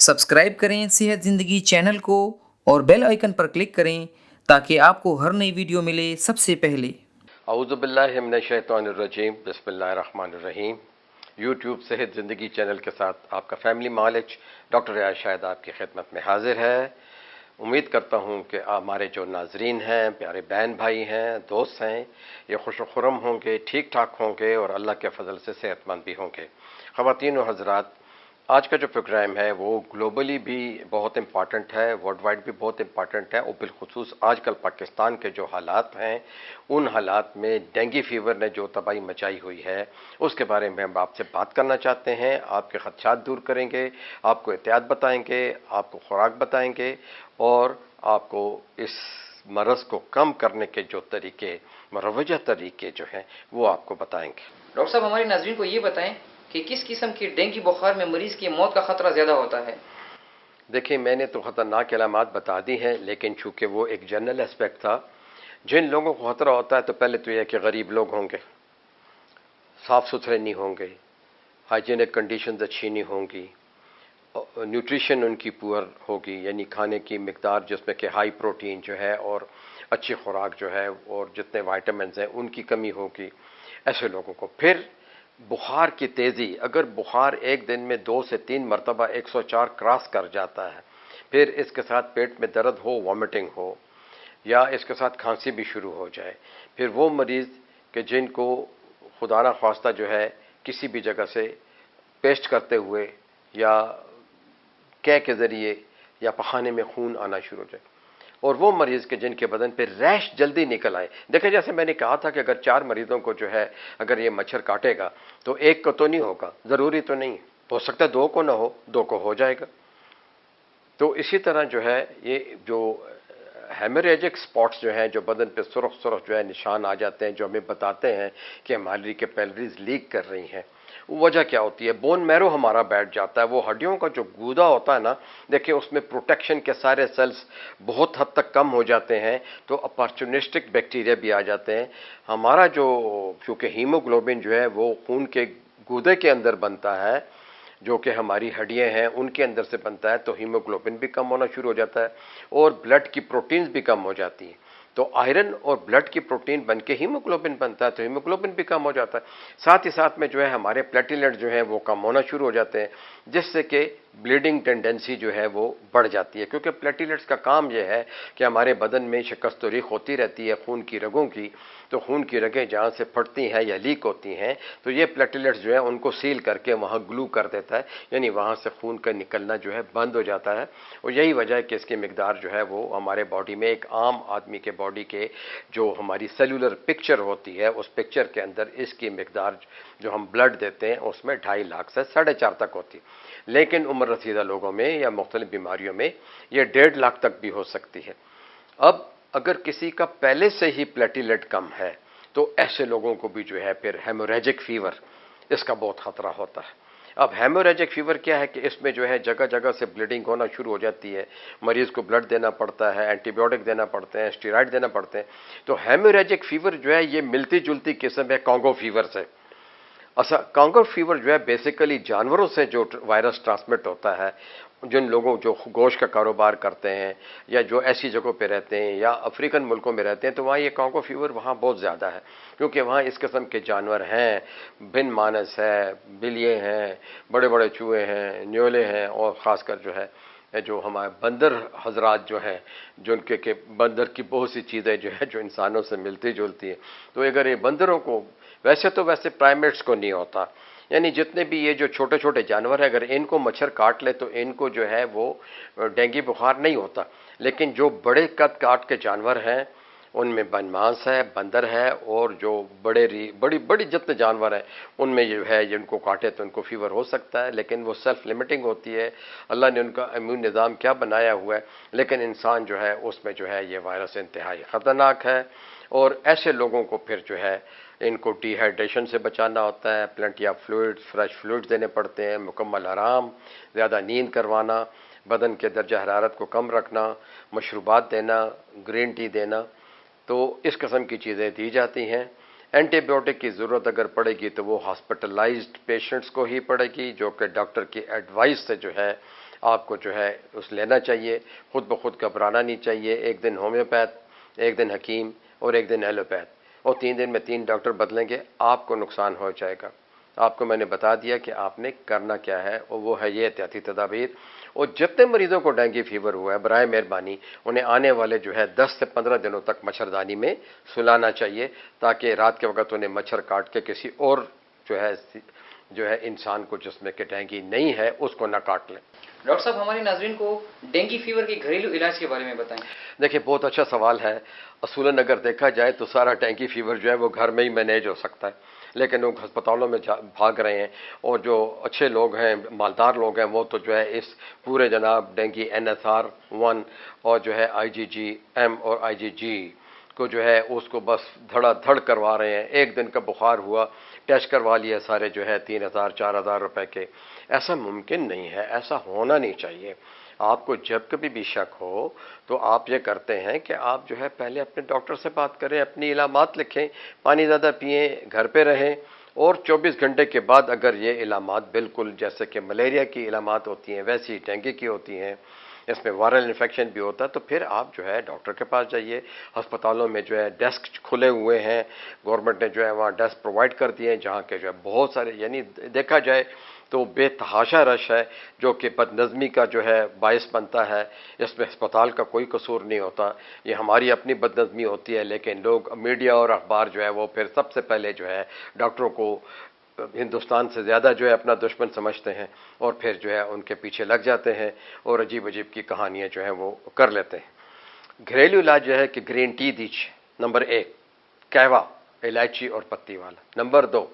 Subscribe करें सेहत ज़िंदगी चैनल को और बेल आइकन पर क्लिक करें ताकि आपको हर नई वीडियो मिले सबसे पहले। औज़ुबिल्लाहि मिनश्शैतानिर्रजीम बिस्मिल्लाहिर्रहमानिर्रहीम। यूट्यूब सेहत ज़िंदगी चैनल के साथ आपका फैमिली मालिज डॉक्टर रियाज शाहिद आपकी खिदमत में हाजिर है। उम्मीद करता हूँ कि हमारे जो नाजरीन हैं, प्यारे बहन भाई हैं, दोस्त हैं, ये खुश खुरम होंगे, ठीक ठाक होंगे और अल्लाह के फजल से सेहतमंद भी होंगे। ख़वातीन और हज़रात, आज का जो प्रोग्राम है वो ग्लोबली भी बहुत इम्पॉर्टेंट है, वर्ल्ड वाइड भी बहुत इम्पॉर्टेंट है और बिलखुसूस आजकल पाकिस्तान के जो हालात हैं उन हालात में डेंगू फीवर ने जो तबाही मचाई हुई है उसके बारे में हम आपसे बात करना चाहते हैं। आपके खदशात दूर करेंगे, आपको एहतियात बताएंगे, आपको खुराक बताएंगे और आपको इस मरज़ को कम करने के जो तरीके, मुरवजा तरीके जो हैं वो आपको बताएंगे। डॉक्टर साहब, हमारे नाज़रीन को ये बताएं कि किस किस्म की डेंगू बुखार में मरीज की मौत का खतरा ज़्यादा होता है। देखिए, मैंने तो ख़तरनाक अलामात बता दी हैं, लेकिन चूंकि वो एक जनरल एस्पेक्ट था, जिन लोगों को खतरा होता है तो पहले तो यह कि गरीब लोग होंगे, साफ़ सुथरे नहीं होंगे, हाइजीनिक कंडीशंस अच्छी नहीं होंगी, न्यूट्रिशन उनकी पुअर होगी, यानी खाने की मिकदार जिसमें कि हाई प्रोटीन जो है और अच्छी खुराक जो है और जितने वाइटामिन हैं उनकी कमी होगी ऐसे लोगों को। फिर बुखार की तेज़ी, अगर बुखार एक दिन में 2 से 3 मरतबा 104 क्रॉस कर जाता है, फिर इसके साथ पेट में दर्द हो, वॉमिटिंग हो या इसके साथ खांसी भी शुरू हो जाए, फिर वो मरीज़ कि जिनको खुदा ना ख्वास्ता जो है किसी भी जगह से पेस्ट करते हुए या कै के ज़रिए या पखाने में खून आना शुरू हो जाए, और वो मरीज़ के जिनके बदन पे रैश जल्दी निकल आए। देखिए, जैसे मैंने कहा था कि अगर 4 मरीज़ों को जो है अगर ये मच्छर काटेगा तो एक को तो नहीं होगा, ज़रूरी तो नहीं, हो सकता है 2 को ना हो, 2 को हो जाएगा। तो इसी तरह जो है ये जो हेमोरेजिक स्पॉट्स जो हैं, जो बदन पे सुरख सुरख जो है निशान आ जाते हैं, जो हमें बताते हैं कि हमारी कैपिलरीज लीक कर रही हैं, वजह क्या होती है? बोन मैरो हमारा बैठ जाता है, वो हड्डियों का जो गूदा होता है ना, देखिए उसमें प्रोटेक्शन के सारे सेल्स बहुत हद तक कम हो जाते हैं, तो अपॉर्चुनिस्टिक बैक्टीरिया भी आ जाते हैं। हमारा जो, क्योंकि हीमोग्लोबिन जो है वो खून के गूदे के अंदर बनता है, जो कि हमारी हड्डियां हैं उनके अंदर से बनता है, तो हीमोग्लोबिन भी कम होना शुरू हो जाता है और ब्लड की प्रोटीन्स भी कम हो जाती हैं। तो आयरन और ब्लड की प्रोटीन बन के हीमोग्लोबिन बनता है, तो हीमोग्लोबिन भी कम हो जाता है। साथ ही साथ में जो है हमारे प्लेटिलेट जो है वो कम होना शुरू हो जाते हैं, जिससे कि ब्लीडिंग टेंडेंसी जो है वो बढ़ जाती है, क्योंकि प्लेटिलेट्स का काम यह है कि हमारे बदन में शिकस्त रीख होती रहती है खून की रगों की, तो खून की रगें जहाँ से फटती हैं या लीक होती हैं तो ये प्लेटिलेट्स जो है उनको सील करके वहाँ ग्लू कर देता है, यानी वहाँ से खून का निकलना जो है बंद हो जाता है। और यही वजह है कि इसकी मिकदार जो है वो हमारे बॉडी में, एक आम आदमी के बॉडी के जो हमारी सेलुलर पिक्चर होती है उस पिक्चर के अंदर इसकी मिकदार जो हम ब्लड देते हैं उसमें 2.5 लाख से 4.5 तक होती है, लेकिन उम्र रसीदा लोगों में या मुख्तलिफ बीमारियों में ये 1.5 लाख तक भी हो सकती है। अब अगर किसी का पहले से ही प्लेटिलेट कम है तो ऐसे लोगों को भी जो है फिर हेमोरेजिक फीवर, इसका बहुत खतरा होता है। अब हेमोरेजिक फीवर क्या है कि इसमें जो है जगह जगह से ब्लीडिंग होना शुरू हो जाती है, मरीज को ब्लड देना पड़ता है, एंटीबायोटिक देना पड़ते हैं, स्टेरॉइड देना पड़ते हैं। तो हेमोरेजिक फीवर जो है ये मिलती जुलती किस्म है कॉन्गो फीवर से। अच्छा, कांगर फीवर जो है बेसिकली जानवरों से जो वायरस ट्रांसमिट होता है, जिन लोगों जो गोश्त का कारोबार करते हैं या जो ऐसी जगहों पे रहते हैं या अफ्रीकन मुल्कों में रहते हैं, तो वहाँ ये कांगो फीवर वहाँ बहुत ज़्यादा है, क्योंकि वहाँ इस किस्म के जानवर हैं, भिन्न मानस है, बिल्लियाँ हैं, बड़े बड़े चूहे हैं, न्योले हैं, और ख़ासकर जो है जो हमारे बंदर हजरात जो हैं, जो उनके के बंदर की बहुत सी चीज़ें जो है जो इंसानों से मिलती जुलती हैं। तो अगर ये बंदरों को, वैसे प्राइमेट्स को नहीं होता, यानी जितने भी ये जो छोटे छोटे जानवर हैं, अगर इनको मच्छर काट ले तो इनको जो है वो डेंगू बुखार नहीं होता, लेकिन जो बड़े कद काट के जानवर हैं उनमें बनमांस है, बंदर है, और जो बड़ी बड़ी जितने जानवर हैं उनमें जो है जिनको काटे तो उनको फीवर हो सकता है, लेकिन वो सेल्फ लिमिटिंग होती है। अल्लाह ने उनका इम्यून निज़ाम क्या बनाया हुआ है, लेकिन इंसान जो है उसमें जो है ये वायरस इंतहाई ख़तरनाक है। और ऐसे लोगों को फिर जो है इनको डिहाइड्रेशन से बचाना होता है, plenty of fluids, fresh fluids देने पड़ते हैं, मुकम्मल आराम, ज़्यादा नींद करवाना, बदन के दर्जा हरारत को कम रखना, मशरूबात देना, ग्रीन टी देना, तो इस किस्म की चीज़ें दी जाती हैं। एंटीबायोटिक की ज़रूरत अगर पड़ेगी तो वो हॉस्पिटलाइज्ड पेशेंट्स को ही पड़ेगी, जो कि डॉक्टर की एडवाइस से जो है आपको जो है उस लेना चाहिए। खुद ब खुद घबराना नहीं चाहिए। एक दिन होम्योपैथ, एक दिन हकीम और एक दिन एलोपैथ, और 3 दिन में 3 डॉक्टर बदलेंगे, आपको नुकसान हो जाएगा। आपको मैंने बता दिया कि आपने करना क्या है, और वो है ये एहतियाती तदाबीर। और जितने मरीजों को डेंगू फीवर हुआ है, बराए मेहरबानी उन्हें आने वाले जो है 10 से 15 दिनों तक मच्छरदानी में सुलाना चाहिए, ताकि रात के वक्त उन्हें मच्छर काट के किसी और जो है इंसान को जिसमें कि डेंगू नहीं है उसको ना काट लें। डॉक्टर साहब, हमारे नाजरीन को डेंगू फीवर के घरेलू इलाज के बारे में बताएं। देखिए, बहुत अच्छा सवाल है। असूलन अगर देखा जाए तो सारा डेंगू फीवर जो है वो घर में ही मैनेज हो सकता है, लेकिन लोग अस्पतालों में भाग रहे हैं। और जो अच्छे लोग हैं, मालदार लोग हैं, वो तो जो है इस पूरे जनाब डेंगू NSR-1 और जो है IgG-M और IgG को जो है उसको बस धड़ाधड़ करवा रहे हैं। एक दिन का बुखार हुआ, टेस्ट करवा लिए सारे जो है 3,000-4,000 रुपए के। ऐसा मुमकिन नहीं है, ऐसा होना नहीं चाहिए। आपको जब कभी भी शक हो तो आप ये करते हैं कि आप जो है पहले अपने डॉक्टर से बात करें, अपनी इलामात लिखें, पानी ज़्यादा पिएं, घर पे रहें, और 24 घंटे के बाद अगर ये इलामात बिल्कुल जैसे कि मलेरिया की इलामात होती हैं वैसी डेंगू की होती हैं, इसमें वायरल इन्फेक्शन भी होता है, तो फिर आप जो है डॉक्टर के पास जाइए। अस्पतालों में जो है डेस्क खुले हुए हैं, गवर्नमेंट ने जो है वहाँ डेस्क प्रोवाइड कर दिए हैं, जहाँ के जो है बहुत सारे, यानी देखा जाए तो बेतहाशा रश है, जो कि बदनज़मी का जो है बायस बनता है। इसमें अस्पताल का कोई कसूर नहीं होता, ये हमारी अपनी बदनज़मी होती है। लेकिन लोग, मीडिया और अखबार जो है वो फिर सबसे पहले जो है डॉक्टरों को हिंदुस्तान से ज़्यादा जो है अपना दुश्मन समझते हैं, और फिर जो है उनके पीछे लग जाते हैं और अजीब अजीब की कहानियाँ जो हैं वो कर लेते हैं। घरेलू इलाज जो है कि ग्रीन टी दीजिए, नंबर 1, कहवा, इलायची और पत्ती वाला। नंबर 2,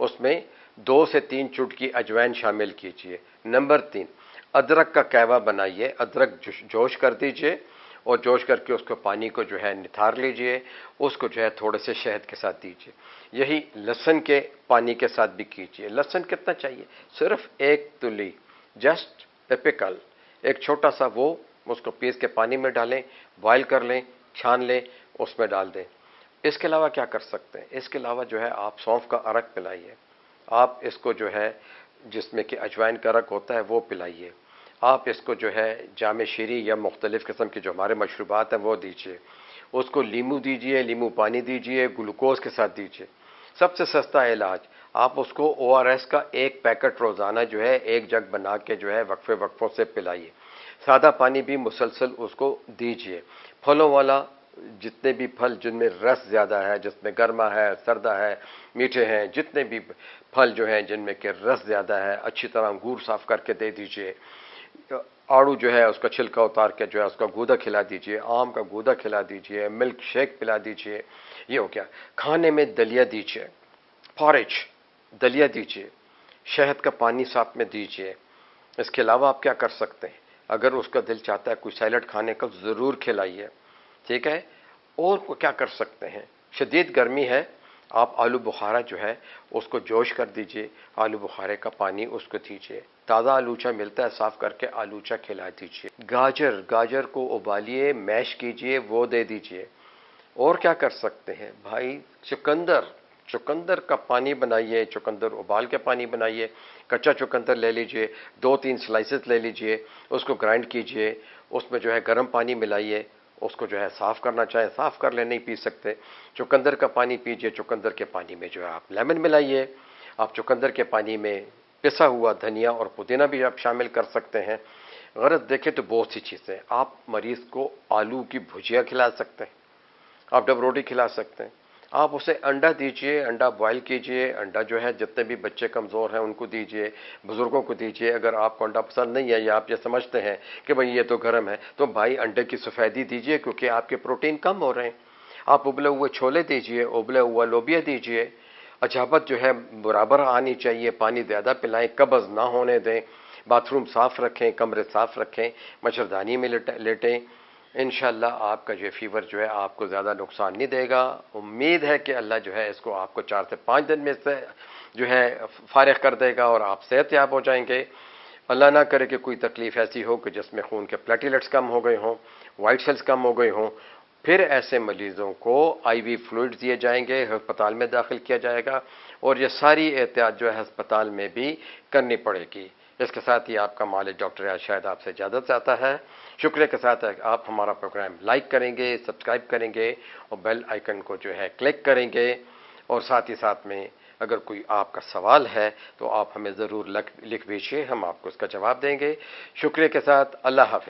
उसमें 2 से 3 चुटकी अजवाइन शामिल कीजिए। नंबर 3, अदरक का कहवा बनाइए, अदरक जोश कर दीजिए, और जोश करके उसको पानी को जो है निथार लीजिए, उसको जो है थोड़े से शहद के साथ दीजिए। यही लहसुन के पानी के साथ भी कीजिए। लहसुन कितना चाहिए? सिर्फ 1 तुली, जस्ट टिपिकल, एक छोटा सा वो, उसको पीस के पानी में डालें, बॉयल कर लें, छान लें, उसमें डाल दें। इसके अलावा क्या कर सकते हैं? इसके अलावा जो है आप सौंफ का अरक पिलाइए, आप इसको जो है जिसमें कि अजवाइन का अरक होता है वो पिलाइए। आप इसको जो है जाम शीरी या मुख्तलिफ़ किस्म की जो हमारे मशरूबात हैं वो दीजिए। उसको लीमू दीजिए, लीमू पानी दीजिए, ग्लूकोज के साथ दीजिए। सबसे सस्ता इलाज, आप उसको ORS का 1 पैकेट रोज़ाना जो है 1 जग बना के जो है वक्फे वक्फों से पिलाइए। सादा पानी भी मुसलसल उसको दीजिए। फलों वाला, जितने भी फल जिनमें रस ज़्यादा है, जिसमें गर्मा है, सर्दा है, मीठे हैं, जितने भी फल जो हैं जिनमें कि रस ज़्यादा है, अच्छी तरह अंगूर साफ़ करके दे दीजिए। आड़ू जो है उसका छिलका उतार के जो है उसका गूदा खिला दीजिए, आम का गूदा खिला दीजिए, मिल्क शेक पिला दीजिए। ये हो गया। खाने में दलिया दीजिए, पॉरेज, दलिया दीजिए, शहद का पानी साथ में दीजिए। इसके अलावा आप क्या कर सकते हैं? अगर उसका दिल चाहता है कुछ सैलड खाने का, ज़रूर खिलाइए, ठीक है। और को क्या कर सकते हैं? शदीद गर्मी है, आप आलू बुखारा जो है उसको जोश कर दीजिए, आलू बुखारे का पानी उसको दीजिए। ताज़ा आलूचा मिलता है, साफ़ करके आलूचा खिला दीजिए। गाजर को उबालिए, मैश कीजिए, वो दे दीजिए। और क्या कर सकते हैं भाई? चुकंदर का पानी बनाइए, चुकंदर उबाल के पानी बनाइए। कच्चा चुकंदर ले लीजिए, 2-3 स्लाइसेस ले लीजिए, उसको ग्राइंड कीजिए, उसमें जो है गर्म पानी मिलाइए, उसको जो है साफ़ करना चाहें साफ़ कर लें, नहीं पी सकते चुकंदर का पानी पीजिए। चुकंदर के पानी में जो है आप लेमन मिलाइए। आप चुकंदर के पानी में पिसा हुआ धनिया और पुदीना भी आप शामिल कर सकते हैं। गरज देखें तो बहुत सी चीज़ें, आप मरीज़ को आलू की भुजिया खिला सकते हैं, आप डब रोटी खिला सकते हैं, आप उसे अंडा दीजिए, अंडा बॉयल कीजिए। अंडा जो है जितने भी बच्चे कमज़ोर हैं उनको दीजिए, बुज़ुर्गों को दीजिए। अगर आपको अंडा पसंद नहीं है या आप ये समझते हैं कि भाई ये तो गर्म है, तो भाई अंडे की सफ़ेदी दीजिए, क्योंकि आपके प्रोटीन कम हो रहे हैं। आप उबले हुए छोले दीजिए, उबले हुआ लोबिया दीजिए। अजाबत जो है बराबर आनी चाहिए, पानी ज़्यादा पिलाएं, कब्ज़ ना होने दें, बाथरूम साफ़ रखें, कमरे साफ़ रखें, मच्छरदानी में लेटें। इंशाअल्लाह आपका जो फीवर जो है आपको ज़्यादा नुकसान नहीं देगा। उम्मीद है कि अल्लाह जो है इसको आपको 4 से 5 दिन में से जो है फारिग कर देगा और आप सेहतयाब हो जाएंगे। अल्लाह ना करे कि कोई तकलीफ़ ऐसी हो कि जिसमें खून के प्लेटलेट्स कम हो गए हों, वाइट सेल्स कम हो गए हों। फिर ऐसे मरीज़ों को IV फ्लूइड्स दिए जाएंगे, अस्पताल में दाखिल किया जाएगा, और ये सारी एहतियात जो है अस्पताल में भी करनी पड़ेगी। इसके साथ ही आपका मालिक डॉक्टर रियाज शाहिद आपसे इजाज़त चाहता है। शुक्रिया के साथ आप हमारा प्रोग्राम लाइक करेंगे, सब्सक्राइब करेंगे और बेल आइकन को जो है क्लिक करेंगे। और साथ ही साथ में अगर कोई आपका सवाल है तो आप हमें ज़रूर लिख भेजिए, हम आपको उसका जवाब देंगे। शुक्रिया के साथ अल्लाह हाफ़िज़।